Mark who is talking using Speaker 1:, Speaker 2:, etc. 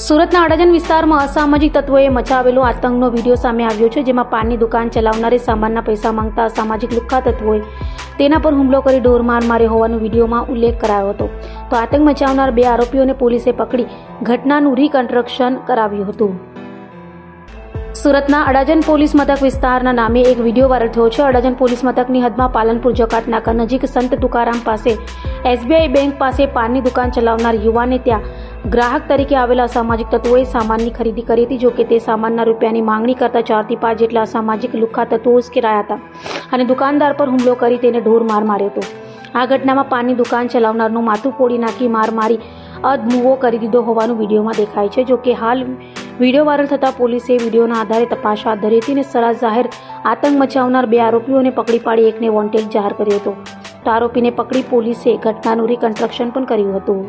Speaker 1: સુરતના અડાજણ વિસ્તારમાં અસામાજિક તત્વોએ મચાવેલો આતંકનો વિડીયો સામે આવ્યો છે, જેમાં પાનની દુકાન ચલાવનારે સામાનના પૈસા માંગતા અસામાજિક લુખ્ખા તત્વોએ તેના પર હુમલો કરી ઢોરમાર માર્યો હોવાનો વિડીયોમાં ઉલ્લેખ કરાયો હતો. તો આતંક મચાવનાર 2 આરોપીઓને પોલીસે પકડી ઘટનાનું રિકન્સ્ટ્રક્શન કરાવ્યું હતું. સુરતના અડાજણ પોલીસ મથક વિસ્તારના નામે એક વિડીયો વાયરલ થયો છે. અડાજણ પોલીસ મથકની હદમાં પાલનપુર જકાત નાકા નજીક સંત તુકારામ પાસે SBI બેંક પાસે પાનની દુકાન ચલાવનાર યુવાને ત્યાં ગ્રાહક તરીકે આવેલા અસામાજિક તત્વોએ સામાનની ખરીદી કરી હતી. જો કે તે સામાનના રૂપિયાની માંગણી કરતા 4 થી 5 જેટલા અસામાજિક લુખ્ખા તત્વો ઉશ્કેરાયા હતા અને દુકાનદાર પર હુમલો કરી તેને ઢોરમાર માર્યો હતો. આ ઘટનામાં પાનની દુકાન ચલાવનારનું માથું ફોડી નાખી માર મારી અધમુવો કરી દીધો હોવાનું વિડીયોમાં દેખાય છે. જો કે હાલ વિડીયો વાયરલ થતાં પોલીસે વિડીયોના આધારે તપાસ હાથ ધરી હતી અને સરાજ જાહેર આતંક મચાવનાર 2 આરોપીઓને પકડી પાડી એકને વોન્ટેડ જાહેર કર્યો હતો. તો આરોપીને પકડી પોલીસે ઘટનાનું રિકન્સ્ટ્રક્શન પણ કર્યું હતું.